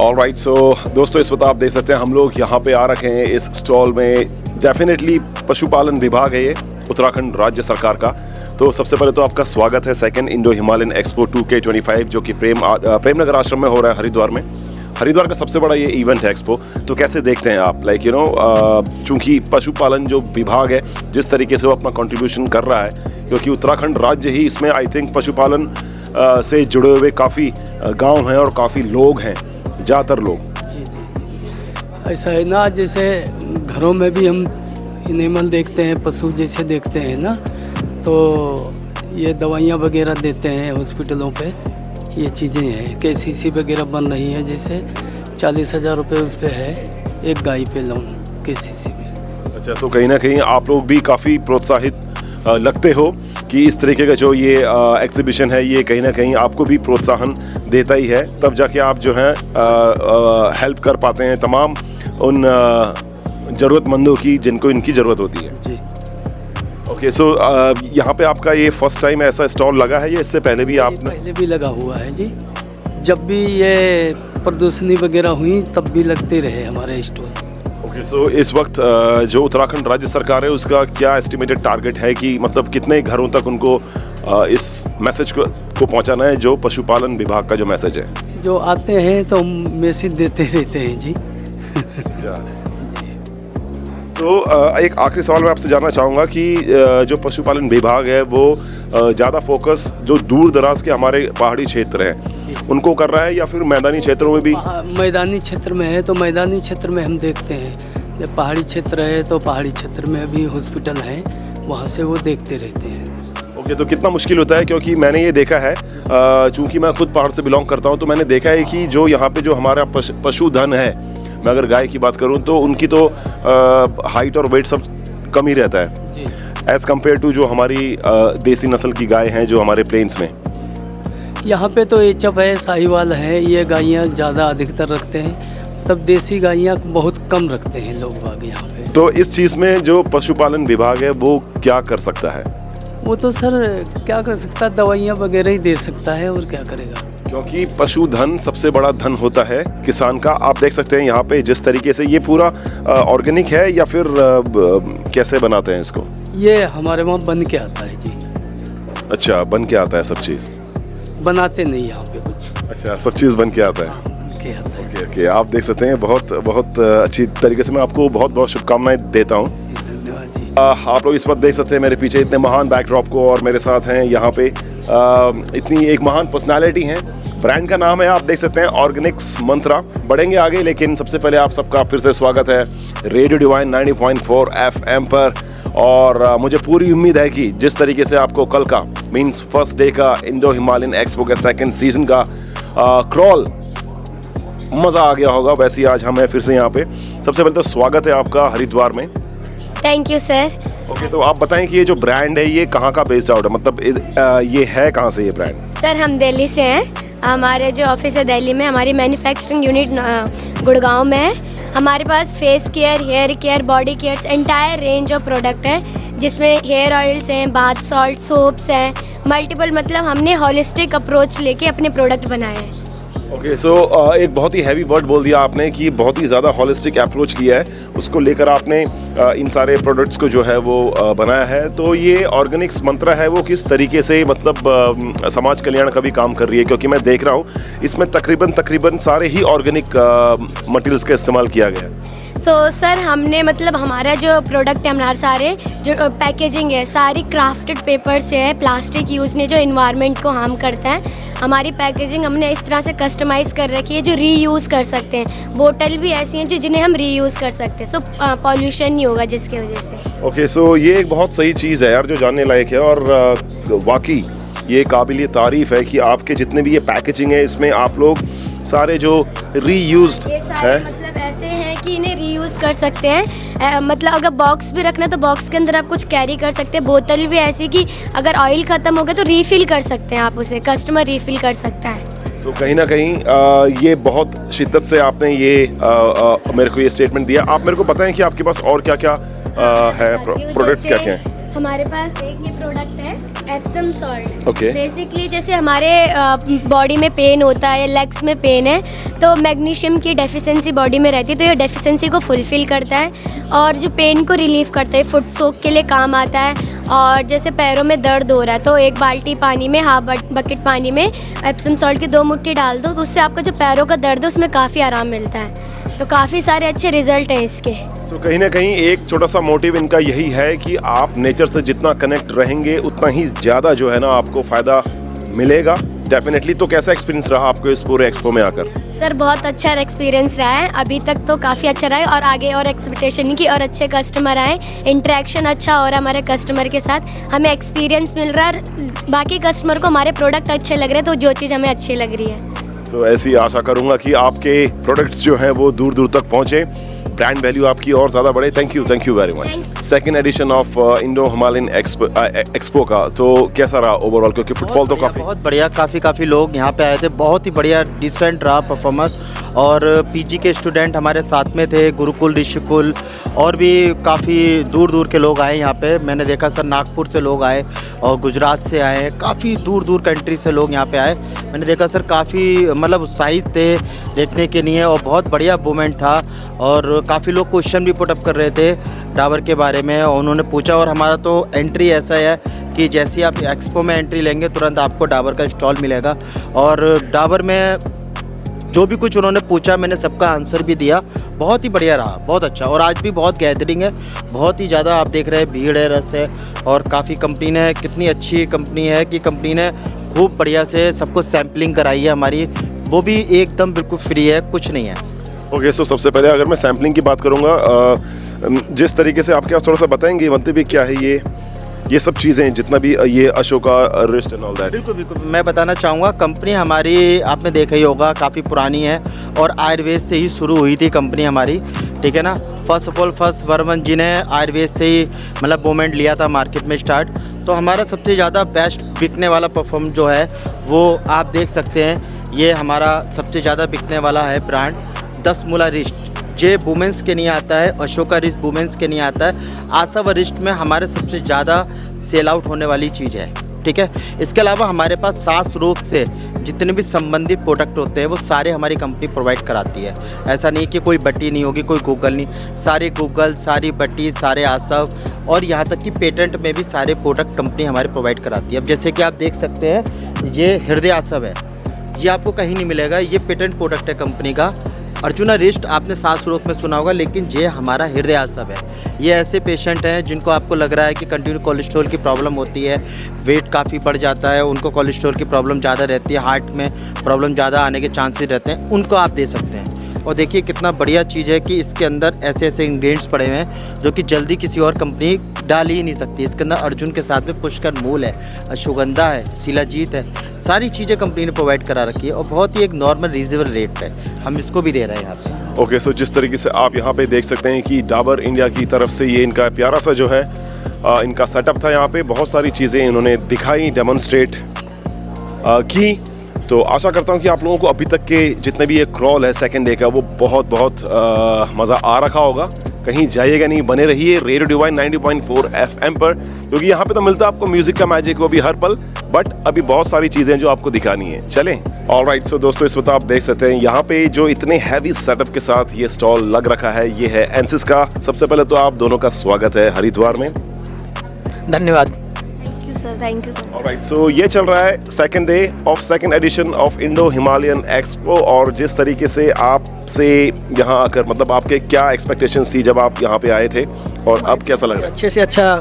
Alright, सो दोस्तों इस वक्त आप देख सकते हैं हम लोग यहाँ पे आ रखे हैं इस स्टॉल में। डेफिनेटली पशुपालन विभाग है ये उत्तराखंड राज्य सरकार का। तो सबसे पहले तो आपका स्वागत है second Indo Himalayan expo 2K25 जो कि प्रेमनगर आश्रम में हो रहा है हरिद्वार में। हरिद्वार का सबसे बड़ा ये इवेंट है एक्सपो। तो कैसे देखते हैं आप, लाइक चूँकि पशुपालन जो विभाग है जिस तरीके से वो अपना कंट्रीब्यूशन कर रहा है, क्योंकि उत्तराखंड राज्य ही इसमें आई थिंक पशुपालन से जुड़े हुए काफ़ी गाँव हैं और काफ़ी लोग हैं, ज़्यादातर लोग। जी ऐसा है ना, जैसे घरों में भी हम एनिमल देखते हैं, पशु जैसे देखते हैं ना, तो ये दवाइयाँ वगैरह देते हैं हॉस्पिटलों पे, ये चीज़ें हैं। KCC वगैरह बन रही है, जैसे 40,000 रुपये उस पर है एक गाय पे लोन KCC में। अच्छा, तो कहीं ना कहीं आप लोग भी काफ़ी प्रोत्साहित लगते हो कि इस तरीके का जो ये एग्जीबिशन है ये कहीं ना कहीं आपको भी प्रोत्साहन देता ही है, तब जाके आप जो है हेल्प कर पाते हैं तमाम उन ज़रूरतमंदों की जिनको इनकी ज़रूरत होती है। जी ओके, सो यहाँ पे आपका ये फर्स्ट टाइम ऐसा स्टॉल लगा है या इससे पहले भी आपने? पहले भी लगा हुआ है जी, जब भी ये प्रदर्शनी वगैरह हुई तब भी लगते रहे हमारे स्टॉल। ओके, सो इस वक्त जो उत्तराखंड राज्य सरकार है उसका क्या एस्टिमेटेड टारगेट है कि मतलब कितने घरों तक उनको इस मैसेज को पहुंचाना है, जो पशुपालन विभाग का जो मैसेज है? जो आते हैं तो मैसेज देते रहते हैं जी। अच्छा, तो एक आखिरी सवाल मैं आपसे जानना चाहूँगा कि जो पशुपालन विभाग है वो ज़्यादा फोकस जो दूर दराज के हमारे पहाड़ी क्षेत्र हैं उनको कर रहा है या फिर मैदानी क्षेत्रों में भी? मैदानी क्षेत्र में है तो मैदानी क्षेत्र में हम देखते हैं, जब पहाड़ी क्षेत्र है तो पहाड़ी क्षेत्र में भी हॉस्पिटल है, वहाँ से वो देखते रहते हैं। ओके, तो कितना मुश्किल होता है, क्योंकि मैंने ये देखा है चूँकि मैं खुद पहाड़ से बिलोंग करता हूँ, तो मैंने देखा है कि जो यहाँ पे जो हमारा पशुधन है, मैं अगर गाय की बात करूँ तो उनकी तो हाइट और वेट सब कम ही रहता है एज़ कम्पेयर टू जो हमारी देसी नस्ल की गाय हैं जो हमारे प्लेन्स में। यहाँ पे तो एचएफ है, साहिवाल है, ये गायियाँ ज़्यादा अधिकतर रखते हैं, तब देसी गायियाँ बहुत कम रखते हैं लोग बाग यहाँ पे। तो इस चीज़ में जो पशुपालन विभाग है वो क्या कर सकता है? वो तो सर क्या कर सकता है, दवाइयाँ वगैरह ही दे सकता है, और क्या करेगा, क्योंकि पशुधन सबसे बड़ा धन होता है किसान का। आप देख सकते हैं यहाँ पे जिस तरीके से ये पूरा ऑर्गेनिक है या फिर कैसे बनाते हैं इसको? ये हमारे वहाँ बन के आता है जी। अच्छा, बन के आता है सब चीज़? बनाते नहीं यहाँ पे कुछ। अच्छा, सब चीज़ बन के आता है। बन के आता है। ओके ओके, आप देख सकते हैं बहुत अच्छी तरीके से। मैं आपको बहुत बहुत शुभकामनाएं देता हूँ। धन्यवाद जी। आप लोग इस वक्त देख सकते हैं मेरे पीछे इतने महान बैकड्रॉप को, और मेरे साथ हैं यहाँ पे इतनी एक महान पर्सनालिटी हैं। ब्रांड का नाम है, आप देख सकते हैं, ऑर्गेनिक्स मंत्रा। बढ़ेंगे आगे, लेकिन सबसे पहले आप सबका फिर से स्वागत है रेडियो डिवाइन 90.4 FM पर। और मुझे पूरी उम्मीद है कि जिस तरीके से आपको कल का मींस फर्स्ट डे का इंडो हिमालयन एक्सपो के सेकंड सीजन का क्रॉल मज़ा आ गया होगा, वैसे ही आज हम हैं फिर से यहाँ पे। सबसे पहले तो स्वागत है आपका हरिद्वार में। Thank you sir. ओके, तो आप बताएं कि ये जो ब्रांड है ये कहाँ का बेस्ड आउट है, मतलब ये है कहाँ से ये ब्रांड? सर हम दिल्ली से हैं, हमारे जो ऑफिस है दिल्ली में, हमारी मैन्युफैक्चरिंग यूनिट गुड़गांव में है। हमारे पास face care, hair care, body cares, entire range of product है, जिसमें हेयर ऑयल्स हैं, बाथ सॉल्ट, सोप्स हैं, मल्टीपल, मतलब हमने हॉलिस्टिक अप्रोच लेके अपने प्रोडक्ट बनाए हैं। ओके, सो एक बहुत ही हैवी वर्ड बोल दिया आपने कि बहुत ही ज़्यादा हॉलिस्टिक अप्रोच लिया है, उसको लेकर आपने इन सारे प्रोडक्ट्स को जो है वो बनाया है। तो ये ऑर्गेनिक्स मंत्रा है वो किस तरीके से मतलब समाज कल्याण का भी काम कर रही है? क्योंकि मैं देख रहा हूँ इसमें तकरीबन सारे ही ऑर्गेनिक मटेरियल्स का इस्तेमाल किया गया है। तो सर हमने मतलब हमारा जो प्रोडक्ट है, हमारे सारे जो पैकेजिंग है सारी क्राफ्टेड पेपर से है, प्लास्टिक यूज़ नहीं जो इन्वायरमेंट को हार्म करता है। हमारी पैकेजिंग हमने इस तरह से कस्टमाइज़ कर रखी है जो रीयूज़ कर सकते हैं। बोतल भी ऐसी हैं जो जिन्हें हम रीयूज़ कर सकते हैं, सो पॉल्यूशन नहीं होगा जिसकी वजह से। ओके, सो ये एक बहुत सही चीज़ है यार जो जानने लायक है, और वाकई ये काबिल तारीफ़ है कि आपके जितने भी ये पैकेजिंग है इसमें आप लोग सारे जो रीयूज्ड है, मतलब ऐसे हैं कि इन्हें रीयूज़ कर सकते हैं। मतलब अगर बॉक्स भी रखना तो बॉक्स के अंदर आप कुछ कैरी कर सकते हैं। बोतल भी ऐसी कि अगर ऑयल ख़त्म हो गया तो रीफ़िल कर सकते हैं आप उसे, कस्टमर रीफ़िल कर सकता है। सो कहीं ना कहीं ये बहुत शिद्दत से आपने ये मेरे को ये स्टेटमेंट दिया। आप मेरे को बताएं कि आपके पास और क्या क्या है, प्रोडक्ट्स क्या क्या हैं? हमारे पास एक ये प्रोडक्ट है एप्सम सॉल्ट। Okay. बेसिकली जैसे हमारे बॉडी में पेन होता है या लेग्स में पेन है तो मैग्नीशियम की डेफिशिएंसी बॉडी में रहती है, तो ये डेफिशिएंसी को फुलफ़िल करता है और जो पेन को रिलीफ करता है, फुट सोक के लिए काम आता है। और जैसे पैरों में दर्द हो रहा है तो एक बाल्टी पानी में, हाफ बकेट पानी में एप्सम सॉल्ट की 2 मुट्ठी डाल दो, तो उससे आपका जो पैरों का दर्द है उसमें काफ़ी आराम मिलता है। तो काफ़ी सारे अच्छे रिजल्ट हैं इसके। सो कहीं ना कहीं एक छोटा सा मोटिव इनका यही है कि आप नेचर से जितना कनेक्ट रहेंगे उतना ही ज़्यादा जो है ना आपको फ़ायदा मिलेगा डेफिनेटली। तो कैसा एक्सपीरियंस रहा आपको इस पूरे एक्सपो में आकर? सर बहुत अच्छा एक्सपीरियंस रहा है, अभी तक तो काफ़ी अच्छा रहा है और आगे और एक्सपेक्टेशन नहीं की, और अच्छे कस्टमर आए, इंटरेक्शन अच्छा हो रहा है हमारे कस्टमर के साथ, हमें एक्सपीरियंस मिल रहा है, बाकी कस्टमर को हमारे प्रोडक्ट अच्छे लग रहे हैं, तो जो चीज़ हमें अच्छी लग रही है। तो ऐसी आशा करूंगा कि आपके प्रोडक्ट्स जो हैं वो दूर दूर तक पहुंचे, ब्रांड वैल्यू आपकी और ज़्यादा बढ़े। Thank you very much. Second edition of Indo Himalayan expo का तो कैसा रहा ओवरऑल, क्योंकि फुटफॉल तो काफ़ी बहुत बढ़िया, काफ़ी लोग यहाँ पे आए थे, बहुत ही बढ़िया डिसेंट रहा परफॉर्मेंस। और पीजी के स्टूडेंट हमारे साथ में थे, गुरुकुल, ऋषिकुल और भी काफ़ी दूर दूर के लोग आए यहाँ पे। मैंने देखा सर नागपुर से लोग आए और गुजरात से आए, काफ़ी दूर कंट्री से लोग यहाँ पे आए। मैंने देखा सर काफ़ी मतलब उत्साहित थे देखने के लिए और बहुत बढ़िया मूवमेंट था। और काफ़ी लोग क्वेश्चन भी पुटअप कर रहे थे डाबर के बारे में और उन्होंने पूछा। और हमारा तो एंट्री ऐसा है कि जैसे आप एक्सपो में एंट्री लेंगे तुरंत आपको डाबर का स्टॉल मिलेगा। और डाबर में जो भी कुछ उन्होंने पूछा मैंने सबका आंसर भी दिया, बहुत ही बढ़िया रहा, बहुत अच्छा। और आज भी बहुत गैदरिंग है, बहुत ही ज़्यादा आप देख रहे हैं भीड़ है, रस है। और काफ़ी कंपनी ने, कितनी अच्छी कंपनी है कि कंपनी ने खूब बढ़िया से सबको सैम्पलिंग कराई है हमारी, वो भी एकदम बिल्कुल फ्री है, कुछ नहीं है। ओके। सो सबसे पहले अगर मैं सैम्पलिंग की बात करूँगा, जिस तरीके से आपके पास थोड़ा सा बताएंगे मतलब भी क्या है ये सब चीज़ें, जितना भी ये Ashoka wrist and all that? बिल्कुल मैं बताना चाहूँगा, कंपनी हमारी आपने देखा ही होगा काफ़ी पुरानी है और आयुर्वेद से ही शुरू हुई थी कंपनी हमारी, ठीक है ना। फर्स्ट ऑफ ऑल वर्मन जी ने आयुर्वेद से ही मतलब मूवमेंट लिया था मार्केट में स्टार्ट। तो हमारा सबसे ज़्यादा बेस्ट बिकने वाला परफॉर्म जो है वो आप देख सकते हैं, ये हमारा सबसे ज़्यादा बिकने वाला है ब्रांड 10 मूला रिस्ट। जे वुमेंस के नहीं आता है, अशोका रिस्ट वुमेंस के नहीं आता है, आसव रिस्ट में हमारे सबसे ज़्यादा सेल आउट होने वाली चीज़ है, ठीक है। इसके अलावा हमारे पास सांस रोग से जितने भी संबंधित प्रोडक्ट होते हैं वो सारे हमारी कंपनी प्रोवाइड कराती है। ऐसा नहीं कि कोई बट्टी नहीं होगी, कोई गूगल नहीं, सारे गूगल, सारी बट्टी, सारे आसव और यहाँ तक कि पेटेंट में भी सारे प्रोडक्ट कंपनी हमारे प्रोवाइड कराती है। अब जैसे कि आप देख सकते हैं ये हृदय आसव है, ये आपको कहीं नहीं मिलेगा, ये पेटेंट प्रोडक्ट है कंपनी का। अर्जुना रिस्ट आपने सांस रोग में सुना होगा, लेकिन ये हमारा हृदय आसव है। ये ऐसे पेशेंट हैं जिनको आपको लग रहा है कि कंटिन्यू कोलेस्ट्रॉल की प्रॉब्लम होती है, वेट काफ़ी बढ़ जाता है, उनको कोलेस्ट्रॉल की प्रॉब्लम ज़्यादा रहती है, हार्ट में प्रॉब्लम ज़्यादा आने के चांसेस रहते हैं, उनको आप दे सकते हैं। और देखिए कितना बढ़िया चीज़ है कि इसके अंदर ऐसे इंग्रेडिएंट्स पड़े हुए हैं जो कि जल्दी किसी और कंपनी डाल ही नहीं सकती। इसके अंदर अर्जुन के साथ में पुष्कर मूल है, अश्वगंधा है, शिलाजीत है, सारी चीज़ें कंपनी ने प्रोवाइड करा रखी है और बहुत ही एक नॉर्मल रीजनेबल रेट पे हम इसको भी दे रहे हैं यहाँ पे। ओके। सो जिस तरीके से आप यहाँ पे देख सकते हैं कि डाबर इंडिया की तरफ से ये इनका प्यारा सा जो है इनका सेटअप था, यहाँ पे बहुत सारी चीज़ें इन्होंने दिखाई, डेमोन्स्ट्रेट की। तो आशा करता हूँ कि आप लोगों को अभी तक के जितने भी ये क्रॉल है सेकेंड डे का वो बहुत मज़ा आ रखा होगा। कहीं जाइएगा नहीं, बने रहिए रेडियो डिवाइन 90.4 FM पर, क्योंकि यहाँ पे तो मिलता है आपको म्यूजिक का मैजिक, वो भी हर पल, बट अभी बहुत सारी चीज़ें जो आपको दिखानी है। चलें। ऑलराइट। सो दोस्तों इस वक्त आप देख सकते हैं यहाँ पे जो इतने हैवी सेटअप के साथ ये स्टॉल लग रखा है, ये है एनसिस का। सबसे पहले तो आप दोनों का स्वागत है हरिद्वार में। धन्यवाद। Thank you sir. ऑलराइट। सो ये चल रहा है second day of second edition of Indo Himalayan expo, और जिस तरीके से आपसे यहाँ आकर मतलब आपके क्या एक्सपेक्टेशंस थी जब आप यहाँ पे आए थे और अब कैसा लग रहा है? अच्छे से अच्छा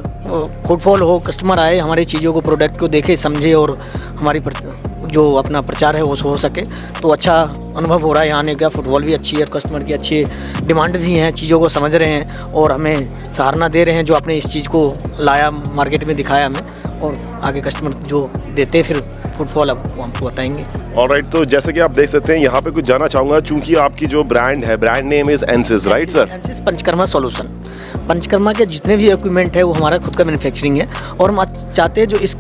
फुटफॉल हो, कस्टमर आए, हमारी चीज़ों को, प्रोडक्ट को देखे, समझे और हमारी जो अपना प्रचार है वो हो सके, तो अच्छा अनुभव हो रहा है यहाँ आने का। फुटबॉल भी अच्छी है, कस्टमर की अच्छी डिमांड भी हैं, चीज़ों को समझ रहे हैं और हमें सराहना दे रहे हैं जो आपने इस चीज़ को लाया, मार्केट में दिखाया हमें, और आगे कस्टमर जो देते हैं फिर फुटफॉल अब वो हमको बताएंगे। ऑलराइट। तो जैसे कि आप देख सकते हैं यहाँ पे कुछ जानना चाहूँगा, चूँकि आपकी जो ब्रांड है, ब्रांड नेम इज़ एनसिस, राइट सर? एनसिस पंचकर्मा सॉल्यूशन। पंचकर्मा के जितने भी इक्विपमेंट है वो हमारा खुद का मैन्युफैक्चरिंग है और हम चाहते हैं जो इस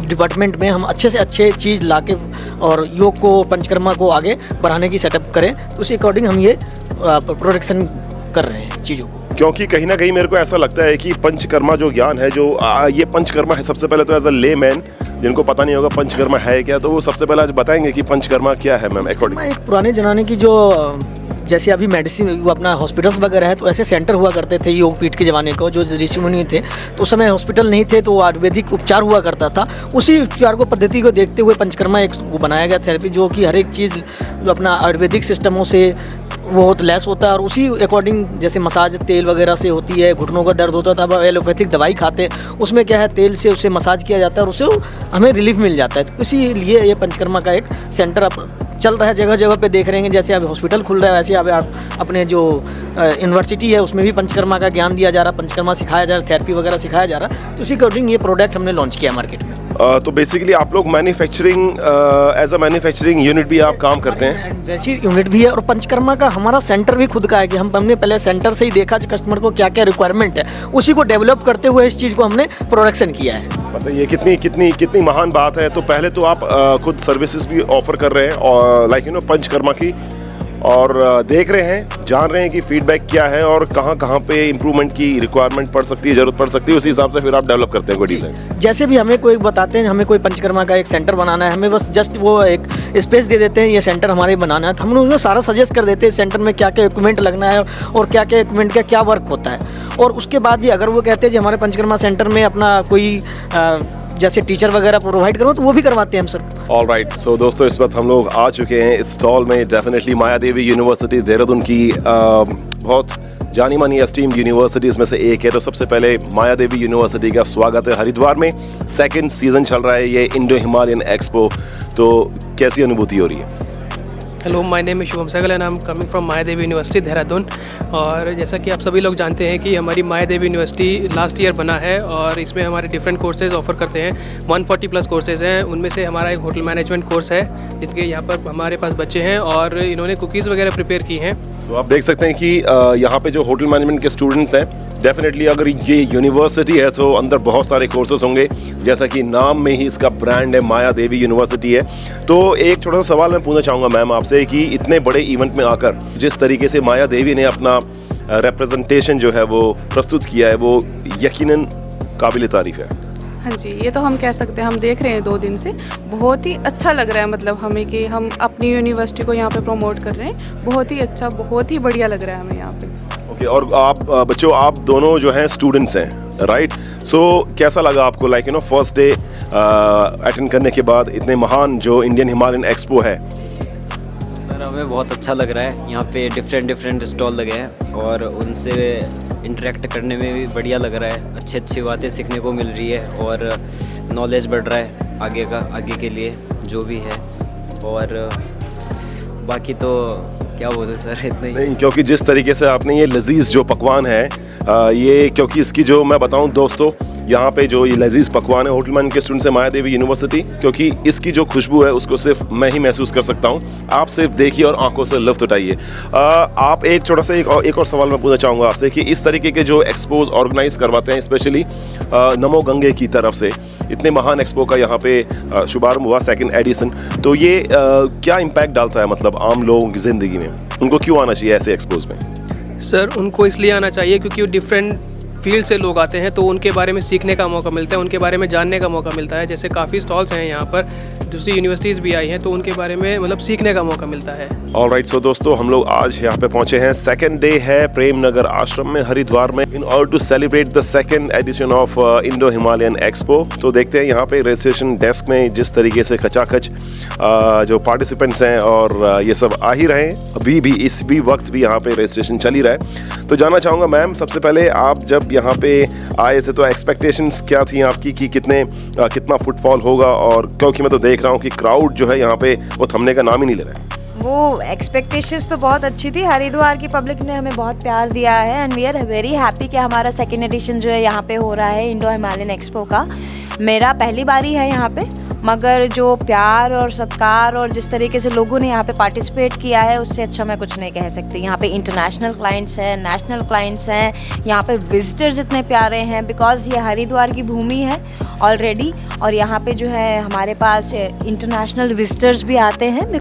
डिपार्टमेंट में हम अच्छे से अच्छे चीज़ लाके और योग को, पंचकर्मा को आगे बढ़ाने की सेटअप करें, तो उसी अकॉर्डिंग हम ये प्रोडक्शन कर रहे हैं चीज़ों को। क्योंकि कहीं ना कहीं मेरे को ऐसा लगता है कि पंचकर्मा जो ज्ञान है, जो ये पंचकर्मा है, सबसे पहले तो एज अ लेमैन जिनको पता नहीं होगा पंचकर्मा है क्या, तो वो सबसे पहले आज बताएंगे कि पंचकर्मा क्या है मैम अकॉर्डिंग। एक पुराने ज़माने की जो जैसे अभी मेडिसिन वो अपना हॉस्पिटल्स वगैरह है, तो ऐसे सेंटर हुआ करते थे योग पीठ के ज़माने को, जो ऋषि मुनि थे तो उस समय हॉस्पिटल नहीं थे, तो आयुर्वेदिक उपचार हुआ करता था। उसी उपचार को पद्धति को देखते हुए पंचकर्मा एक वो बनाया गया थेरेपी, जो कि हर एक चीज़ जो अपना आयुर्वेदिक सिस्टमों से वो लेस होता है, और उसी अकॉर्डिंग जैसे मसाज तेल वगैरह से होती है, घुटनों का दर्द होता था, अब एलोपैथिक दवाई खाते हैं, उसमें क्या है तेल से उसे मसाज किया जाता है और उससे हमें रिलीफ मिल जाता है। तो इसीलिए ये पंचकर्मा का एक सेंटर अब चल रहा है, जगह जगह पे देख रहे हैं। जैसे अब हॉस्पिटल खुल रहा है, वैसे अब अपने जो यूनिवर्सिटी है उसमें भी पंचकर्मा का ज्ञान दिया जा रहा है, पंचकर्मा सिखाया जा रहा है, थेरेपी वगैरह सिखाया जा रहा है। तो उसी अकॉर्डिंग ये प्रोडक्ट हमने लॉन्च किया मार्केट में। तो बेसिकली आप लोग manufacturing as a manufacturing unit भी आप काम करते हैं? वैसी यूनिट भी है, और पंचकर्मा का हमारा सेंटर भी खुद का है कि हमने पहले सेंटर से ही देखा कस्टमर को क्या क्या रिक्वायरमेंट है, उसी को डेवलप करते हुए इस चीज़ को हमने प्रोडक्शन किया है। मतलब ये कितनी महान बात है। तो पहले तो आप खुद सर्विसेज भी ऑफर कर रहे हैं और लाइक पंचकर्मा की, और देख रहे हैं, जान रहे हैं कि फीडबैक क्या है और कहाँ पे इम्प्रूवमेंट की रिक्वायरमेंट पड़ सकती है, ज़रूरत पड़ सकती है, उसी हिसाब से फिर आप डेवलप करते हैं कोई डिज़ाइन। जैसे भी हमें कोई बताते हैं, हमें कोई पंचकर्मा का एक सेंटर बनाना है, हमें बस जस्ट वो एक स्पेस दे देते हैं, ये सेंटर हमारे बनाना है, तो हम उसमें सारा सजेस्ट कर देते हैं सेंटर में क्या क्या इक्विपमेंट लगना है और क्या क्या इक्विपमेंट का क्या वर्क होता है। और उसके बाद भी अगर वो कहते हैं कि हमारे पंचकर्मा सेंटर में अपना कोई जैसे टीचर वगैरह प्रोवाइड करो, तो वो भी करवाते हैं हम सर। ऑल राइट, सो दोस्तों इस वक्त हम लोग आ चुके हैं इस स्टॉल में। डेफिनेटली माया देवी यूनिवर्सिटी देहरादून की बहुत जानी मानी एस्टीम्ड यूनिवर्सिटीज़ में से एक है। तो सबसे पहले माया देवी यूनिवर्सिटी का स्वागत है हरिद्वार में। सेकंड सीज़न चल रहा है ये इंडो हिमालयन एक्सपो, तो कैसी अनुभूति हो रही है? Hello, my name is Shubham Sehgal and I am coming from Maya Devi university Dehradun. और जैसा कि आप सभी लोग जानते हैं कि हमारी माया देवी यूनिवर्सिटी लास्ट ईयर बना है और इसमें हमारे डिफरेंट कोर्सेज ऑफर करते हैं। 140 प्लस कोर्सेज हैं, उनमें से हमारा एक होटल मैनेजमेंट कोर्स है जिसके यहाँ पर हमारे पास बच्चे हैं और इन्होंने कुकीज़ वगैरह प्रिपेयर की हैं। तो आप देख सकते हैं कि यहाँ पे जो होटल मैनेजमेंट के स्टूडेंट्स हैं, डेफिनेटली अगर ये यूनिवर्सिटी है तो अंदर बहुत सारे कोर्सेज होंगे, जैसा कि नाम में ही इसका ब्रांड है, माया देवी यूनिवर्सिटी है। तो एक छोटा सा सवाल मैं पूछना चाहूँगा मैम आपसे कि इतने बड़े इवेंट में आकर जिस तरीके से माया देवी ने अपना रिप्रेजेंटेशन जो है वो प्रस्तुत किया है, वो यकीनन काबिल तारीफ़ है। हाँ जी, ये तो हम कह सकते हैं। हम देख रहे हैं 2 दिन से, बहुत ही अच्छा लग रहा है मतलब हमें कि हम अपनी यूनिवर्सिटी को यहाँ पे प्रमोट कर रहे हैं। बहुत ही अच्छा, बहुत ही बढ़िया लग रहा है हमें यहाँ पे। ओके, और आप बच्चों, आप दोनों जो हैं स्टूडेंट्स हैं, राइट? सो कैसा लगा आपको लाइक फर्स्ट डे अटेंड करने के बाद इतने महान जो इंडियन हिमालयन एक्सपो है? सर हमें बहुत अच्छा लग रहा है। यहाँ पे डिफरेंट स्टॉल लगे हैं और उनसे इंटरेक्ट करने में भी बढ़िया लग रहा है। अच्छी बातें सीखने को मिल रही है और नॉलेज बढ़ रहा है आगे के लिए जो भी है। और बाकी तो क्या बोलूं सर, इतना ही। नहीं, क्योंकि जिस तरीके से आपने ये लजीज जो पकवान है ये, क्योंकि इसकी जो मैं बताऊं दोस्तों, यहाँ पे जो ये लजीज पकवान है होटल मैनेजमेंट के स्टूडेंट से माया देवी यूनिवर्सिटी, क्योंकि इसकी जो खुशबू है उसको सिर्फ मैं ही महसूस कर सकता हूँ। आप सिर्फ देखिए और आंखों से लुत्फ उठाइए। आप एक छोटा सा एक और सवाल मैं पूछना चाहूँगा आपसे कि इस तरीके के जो एक्सपोज ऑर्गेनाइज करवाते हैं, स्पेशली नमो गंगे की तरफ से, इतने महान एक्सपो का यहाँ पे शुभारंभ हुआ, सेकंड एडिशन, तो ये क्या इम्पैक्ट डालता है मतलब आम लोगों की ज़िंदगी में? उनको क्यों आना चाहिए ऐसे एक्सपोज में? सर उनको इसलिए आना चाहिए क्योंकि डिफरेंट फील्ड से लोग आते हैं, तो उनके बारे में सीखने का मौका मिलता है, उनके बारे में जानने का मौका मिलता है। जैसे काफ़ी स्टॉल्स हैं यहाँ पर, दूसरी यूनिवर्सिटीज़ भी आई हैं, तो उनके बारे में मतलब सीखने का मौका मिलता है। ऑलराइट, सो दोस्तों हम लोग आज यहाँ पे पहुँचे हैं। सेकंड डे है प्रेम नगर आश्रम में हरिद्वार में, in order to celebrate the second edition of Indo Himalayan expo. तो देखते हैं यहाँ पे रजिस्ट्रेशन डेस्क में जिस तरीके से खचाखच जो पार्टिसिपेंट्स हैं और ये सब आ ही रहे हैं, अभी भी इस भी वक्त भी यहाँ पे रजिस्ट्रेशन चल ही रहा है। तो जानना चाहूँगा मैम, सबसे पहले आप जब यहाँ पे आए थे तो एक्सपेक्टेशंस क्या थी आपकी कि कितना फुटफॉल होगा? और क्योंकि मैं तो देख रहा हूँ कि क्राउड जो है यहाँ पे वो थमने का नाम ही नहीं ले रहा है। वो एक्सपेक्टेशंस तो बहुत अच्छी थी। हरिद्वार की पब्लिक ने हमें बहुत प्यार दिया है and we are very happy कि हमारा सेकेंड एडिशन जो है यहाँ पे हो रहा है इंडो हिमालयन एक्सपो का। मेरा पहली बारी है यहाँ पे, मगर जो प्यार और सत्कार और जिस तरीके से लोगों ने यहाँ पे पार्टिसिपेट किया है उससे अच्छा मैं कुछ नहीं कह सकती। यहाँ पे इंटरनेशनल क्लाइंट्स हैं, नेशनल क्लाइंट्स हैं, यहाँ पे विजिटर्स इतने प्यारे हैं बिकॉज़ ये हरिद्वार की भूमि है ऑलरेडी, और यहाँ पे जो है हमारे पास इंटरनेशनल विजिटर्स भी आते हैं।